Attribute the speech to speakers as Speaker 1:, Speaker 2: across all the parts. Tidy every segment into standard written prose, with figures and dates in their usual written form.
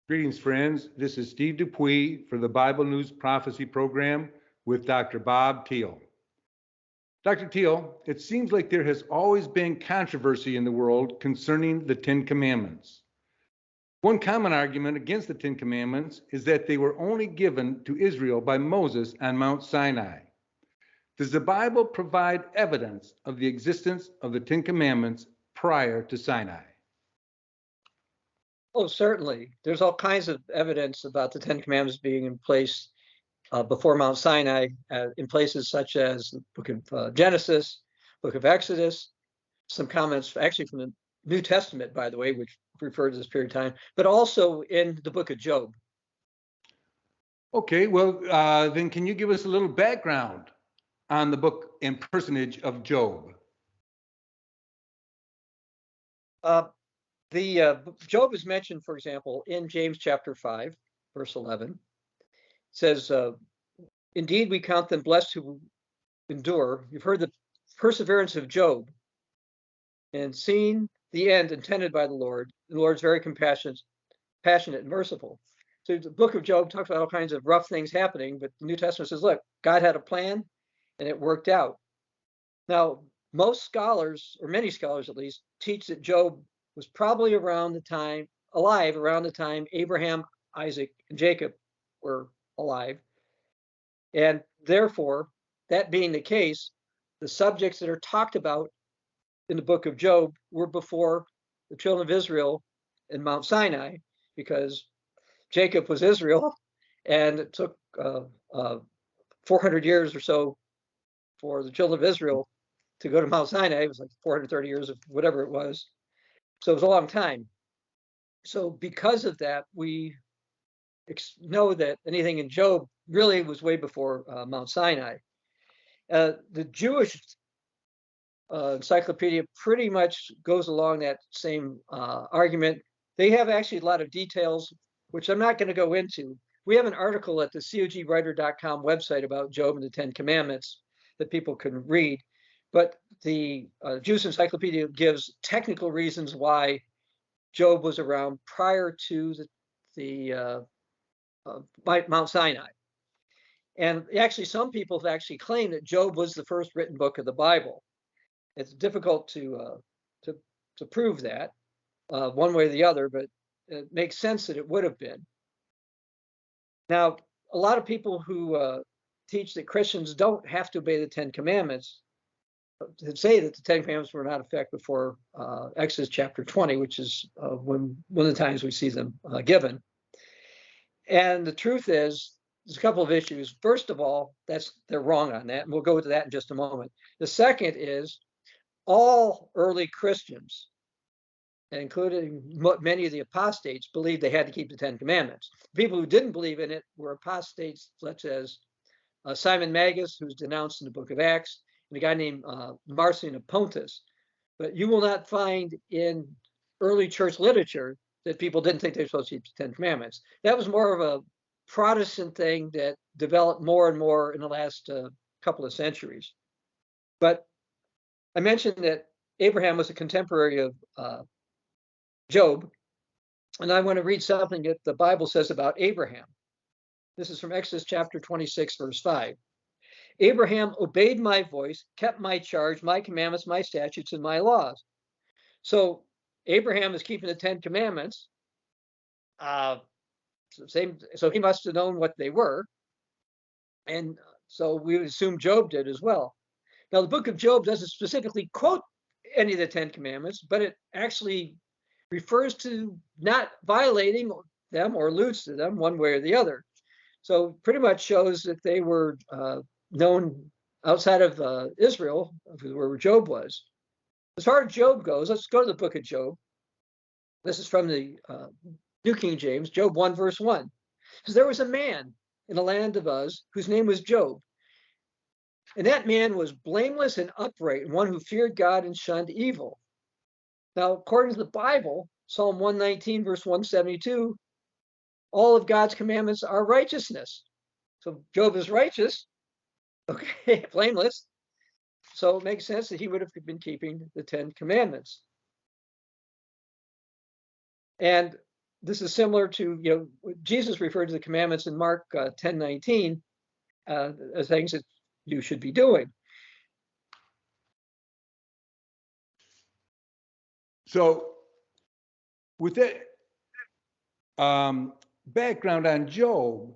Speaker 1: Greetings, friends. This is Steve Dupuie for the Bible News Prophecy Program with Dr. Bob Thiel. Dr. Thiel, it seems like there has always been controversy in the world concerning the Ten Commandments. One common argument against the Ten Commandments is that they were only given to Israel by Moses on Mount Sinai. Does the Bible provide evidence of the existence of the Ten Commandments prior to Sinai?
Speaker 2: Oh, certainly. There's all kinds of evidence about the Ten Commandments being in place before Mount Sinai, in places such as the book of Genesis, book of Exodus, some comments actually from the New Testament, by the way, which refer to this period of time, but also in the book of Job.
Speaker 1: Okay, well, then can you give us a little background on the book and personage of Job?
Speaker 2: Job is mentioned, for example, in James chapter 5, verse 11. It says, indeed, we count them blessed who endure. You've heard the perseverance of Job and seen the end intended by the Lord. The Lord's very passionate and merciful. So the book of Job talks about all kinds of rough things happening, but the New Testament says, look, God had a plan and it worked out. Now, most scholars, or many scholars at least, teach that Job was probably alive around the time Abraham, Isaac, and Jacob were alive. And therefore, that being the case, the subjects that are talked about in the book of Job were before the children of Israel in Mount Sinai, because Jacob was Israel, and it took 400 years or so for the children of Israel to go to Mount Sinai. It was like 430 years of whatever it was. So it was a long time. So because of that, we know that anything in Job really was way before Mount Sinai. The Jewish encyclopedia pretty much goes along that same argument. They have actually a lot of details, which I'm not going to go into. We have an article at the cogwriter.com website about Job and the Ten Commandments that people can read. But the Jewish encyclopedia gives technical reasons why Job was around prior to the Mount Sinai. And actually, some people have actually claimed that Job was the first written book of the Bible. It's difficult to prove that one way or the other, but it makes sense that it would have been. Now, a lot of people who teach that Christians don't have to obey the Ten Commandments say that the Ten Commandments were not in effect before Exodus chapter 20, which is one of the times we see them given. And the truth is, there's a couple of issues. First of all, they're wrong on that, and we'll go to that in just a moment. The second is all early Christians, including many of the apostates, believed they had to keep the Ten Commandments. People who didn't believe in it were apostates such as Simon Magus, who's denounced in the book of Acts, and a guy named Marcion of Pontus. But you will not find in early church literature that people didn't think they were supposed to keep the Ten Commandments. That was more of a Protestant thing that developed more and more in the last couple of centuries. But I mentioned that Abraham was a contemporary of Job, and I want to read something that the Bible says about Abraham. This is from Exodus chapter 26, verse 5. Abraham obeyed my voice, kept my charge, my commandments, my statutes, and my laws. So Abraham is keeping the Ten Commandments. So he must have known what they were. And so we would assume Job did as well. Now, the book of Job doesn't specifically quote any of the Ten Commandments, but it actually refers to not violating them or alludes to them one way or the other. So pretty much shows that they were known outside of Israel, where Job was. As far as Job goes, let's go to the book of Job. This is from the New King James, Job 1, verse 1. It says, there was a man in the land of Uz whose name was Job. And that man was blameless and upright, and one who feared God and shunned evil. Now, according to the Bible, Psalm 119, verse 172, all of God's commandments are righteousness. So Job is righteous, okay, blameless. So it makes sense that he would have been keeping the Ten Commandments. And this is similar to, Jesus referred to the commandments in Mark 10:19 as things that you should be doing.
Speaker 1: So with that background on Job,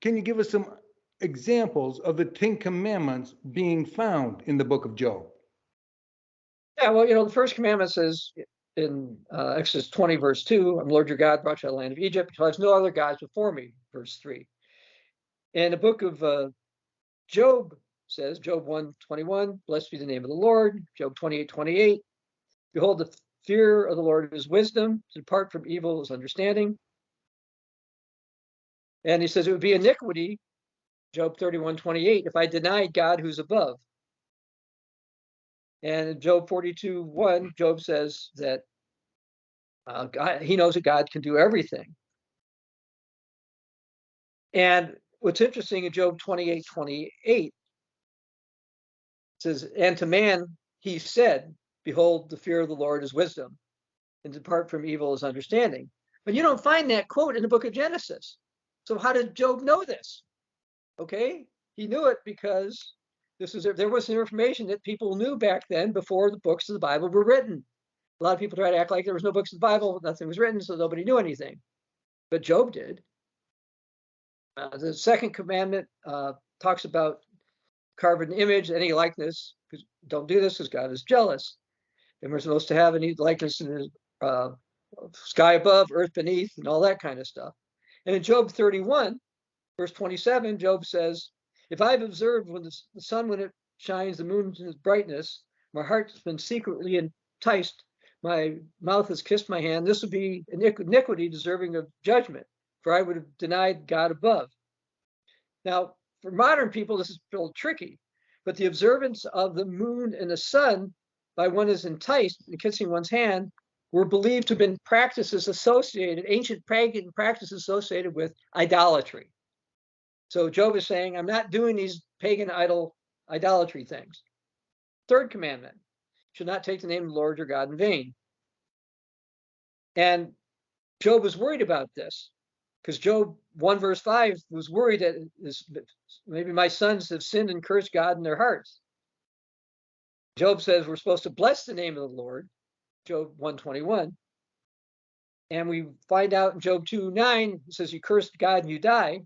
Speaker 1: can you give us some examples of the 10 commandments being found in the book of Job?
Speaker 2: Yeah, well, the first commandment says in Exodus 20, verse 2, I'm Lord your God, brought you out of the land of Egypt. You shall have no other gods before me, verse 3. And the book of Job says, Job 1:21, blessed be the name of the Lord. Job 28:28, behold, the fear of the Lord is wisdom, to depart from evil is understanding. And he says it would be iniquity, Job 31:28, if I denied God who's above. And in Job 42:1, Job says that he knows that God can do everything. And what's interesting in Job 28:28 says, and to man he said, behold, the fear of the Lord is wisdom, and depart from evil is understanding. But you don't find that quote in the book of Genesis. So how did Job know this? Okay, he knew it because there was some information that people knew back then before the books of the Bible were written. A lot of people try to act like there was no books of the Bible, nothing was written, so nobody knew anything. But Job did. The second commandment talks about carved image, any likeness. Don't do this because God is jealous. And we're supposed to have any likeness in the sky above, earth beneath, and all that kind of stuff. And in Job 31, verse 27, Job says, if I've observed when the sun, when it shines, the moon in its brightness, my heart's been secretly enticed, my mouth has kissed my hand, this would be iniquity deserving of judgment, for I would have denied God above. Now, for modern people, this is a little tricky, but the observance of the moon and the sun by one is enticed in kissing one's hand were believed to have been practices associated, ancient pagan practices associated with idolatry. So Job is saying, I'm not doing these pagan idolatry things. Third commandment, should not take the name of the Lord your God in vain. And Job was worried about this because Job 1 verse 5 was worried that maybe my sons have sinned and cursed God in their hearts. Job says we're supposed to bless the name of the Lord, Job 1:21. And we find out in Job 2:9, it says you cursed God and you die.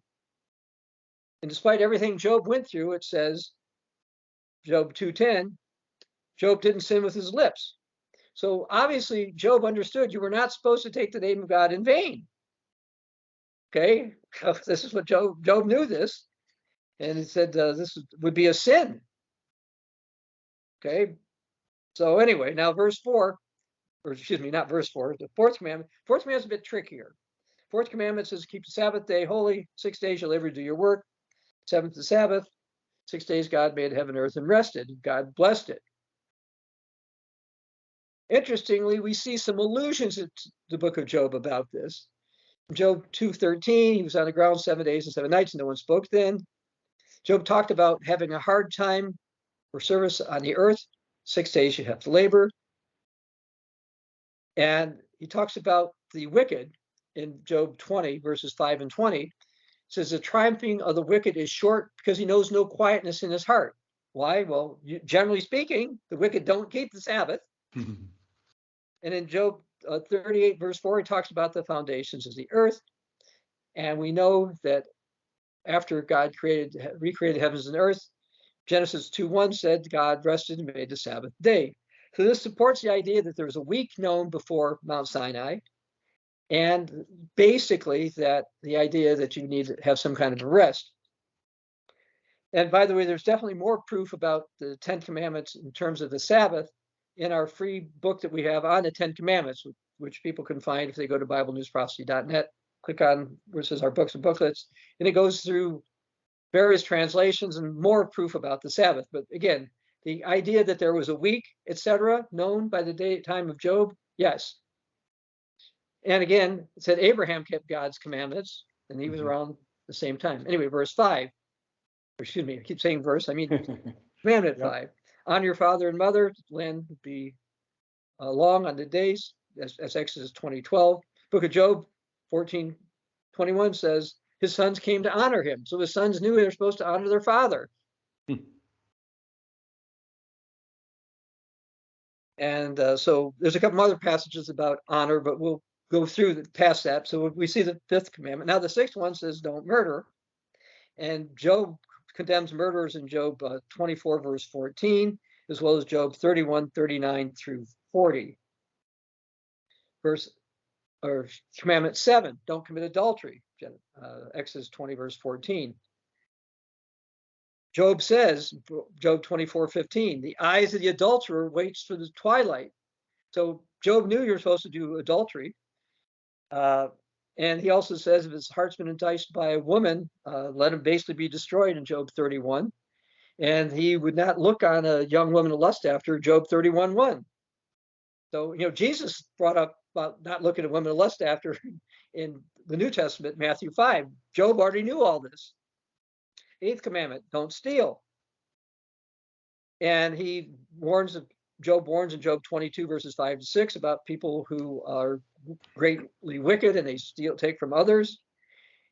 Speaker 2: And despite everything Job went through, it says, Job 2:10, Job didn't sin with his lips. So obviously Job understood you were not supposed to take the name of God in vain. Okay, this is what Job knew this. And he said this would be a sin. Okay, so anyway, now verse 4, or excuse me, not verse 4, the fourth commandment. Fourth commandment is a bit trickier. Fourth commandment says keep the Sabbath day holy. 6 days you'll ever do your work. Seventh the Sabbath. 6 days God made heaven, earth, and rested. God blessed it. Interestingly, we see some allusions in the book of Job about this. Job 2:13, he was on the ground 7 days and 7 nights, and no one spoke then. Job talked about having a hard time for service on the earth. 6 days you have to labor. And he talks about the wicked in Job 20, verses 5 and 20. It says the triumphing of the wicked is short because he knows no quietness in his heart. Why? Well, generally speaking, the wicked don't keep the Sabbath. And in Job 38, verse 4, he talks about the foundations of the earth. And we know that after God recreated heavens and earth, Genesis 2:1 said God rested and made the Sabbath day. So this supports the idea that there was a week known before Mount Sinai, and basically that the idea that you need to have some kind of a rest. And by the way, there's definitely more proof about the 10 Commandments in terms of the Sabbath in our free book that we have on the 10 Commandments, which people can find if they go to BibleNewsProphecy.net, click on where it says our books and booklets, and it goes through various translations and more proof about the Sabbath. But again, the idea that there was a week, etc., known by the time of Job, yes. And again, it said Abraham kept God's commandments, and he was around the same time. Anyway, verse 5, excuse me, I keep saying verse, I mean commandment 5. Honor your father and mother, land would be long on the days, as Exodus 20:12. Book of Job 14:21 says, his sons came to honor him. So his sons knew they were supposed to honor their father. And so there's a couple other passages about honor, but we'll go through past that. So we see the 5th commandment. Now the 6th one says don't murder. And Job condemns murderers in Job 24 verse 14, as well as Job 31, 39 through 40. Commandment 7, don't commit adultery, Exodus 20 verse 14. Job says, Job 24:15, the eyes of the adulterer waits for the twilight. So Job knew you're supposed to do adultery. And he also says if his heart's been enticed by a woman, let him basically be destroyed in Job 31. And he would not look on a young woman to lust after, Job 31:1. So, Jesus brought up about not looking at women to lust after in the New Testament, Matthew 5. Job already knew all this. 8th commandment, don't steal. And Job warns in Job 22 verses 5 to 6 about people who are greatly wicked and they take from others.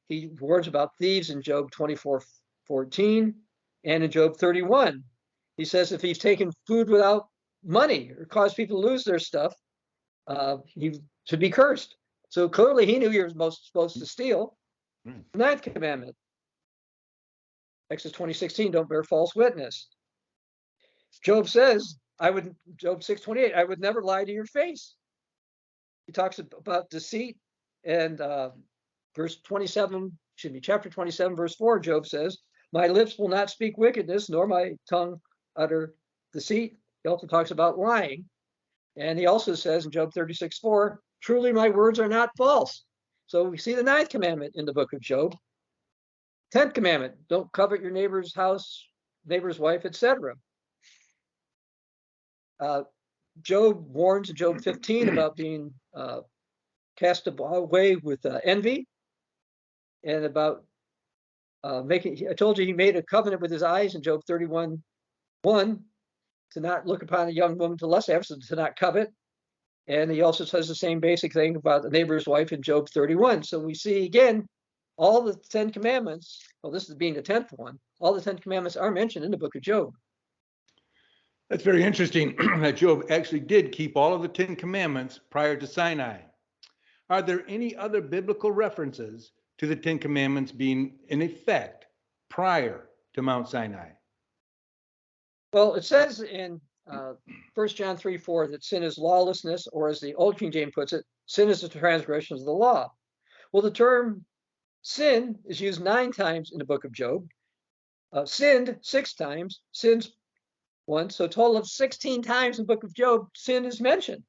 Speaker 2: He warns about thieves in Job 24:14 and in Job 31. He says if he's taken food without money or caused people to lose their stuff, he should be cursed. So clearly he knew you were supposed to steal. 9th commandment, Exodus 20:16, don't bear false witness. Job says, Job 6:28, I would never lie to your face. He talks about deceit, and chapter 27, verse 4, Job says, my lips will not speak wickedness, nor my tongue utter deceit. He also talks about lying. And he also says in Job 36:4, truly my words are not false. So we see the 9th commandment in the book of Job. 10th commandment, don't covet your neighbor's house, neighbor's wife, etc. Job warns in Job 15 about being cast away with envy, and about I told you he made a covenant with his eyes in Job 31:1 to not look upon a young woman to lust after, so to not covet. And he also says the same basic thing about the neighbor's wife in Job 31. So we see again, all the 10 commandments, well, this is being the 10th one, all the 10 commandments are mentioned in the book of Job.
Speaker 1: That's very interesting that Job actually did keep all of the 10 commandments prior to Sinai. Are there any other biblical references to the 10 commandments being in effect prior to Mount Sinai?
Speaker 2: Well, it says in 1 John 3:4 that sin is lawlessness, or as the Old King James puts it, sin is the transgression of the law. Well, the term sin is used 9 times in the book of Job, sinned 6 times, sins once, so a total of 16 times in the book of Job, sin is mentioned.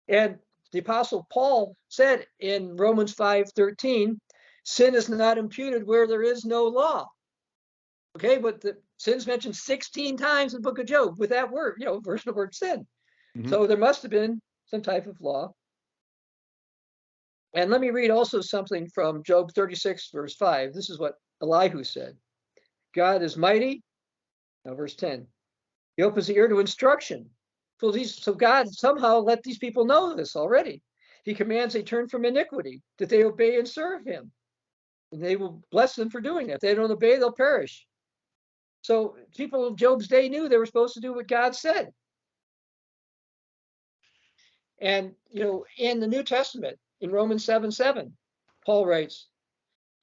Speaker 2: And the Apostle Paul said in Romans 5:13, sin is not imputed where there is no law. Okay, but the sin's mentioned 16 times in the book of Job with that word, version of the word sin. Mm-hmm. So there must have been some type of law. And let me read also something from Job 36, verse 5. This is what Elihu said. God is mighty. Now, verse 10. He opens the ear to instruction. So God somehow let these people know this already. He commands they turn from iniquity, that they obey and serve him. And they will bless them for doing that. If they don't obey, they'll perish. So people of Job's day knew they were supposed to do what God said. And, in the New Testament, in Romans 7:7, Paul writes,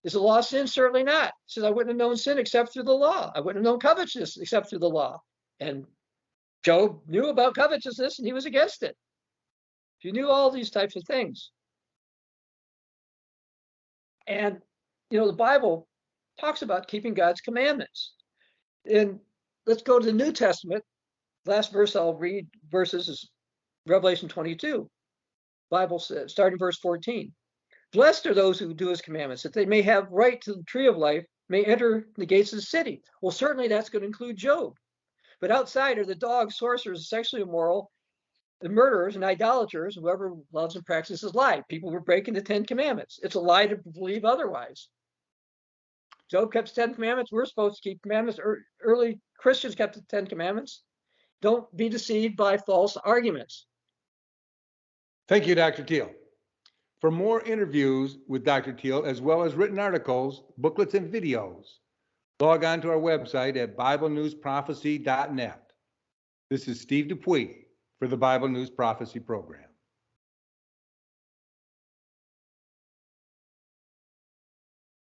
Speaker 2: is the law sin? Certainly not. He says, I wouldn't have known sin except through the law. I wouldn't have known covetousness except through the law. And Job knew about covetousness and he was against it. He knew all these types of things. And, the Bible talks about keeping God's commandments. And let's go to the New Testament. Last verse I'll read verses is Revelation 22. Bible says, starting verse 14. Blessed are those who do his commandments, that they may have right to the tree of life, may enter the gates of the city. Well, certainly that's going to include Job. But outside are the dogs, sorcerers, sexually immoral, the murderers and idolaters, whoever loves and practices lie. People were breaking the 10 commandments. It's a lie to believe otherwise. Job kept 10 commandments. We're supposed to keep commandments. Early Christians kept the 10 commandments. Don't be deceived by false arguments.
Speaker 1: Thank you, Dr. Thiel. For more interviews with Dr. Thiel, as well as written articles, booklets, and videos, log on to our website at BibleNewsProphecy.net. This is Steve Dupuie for the Bible News Prophecy Program.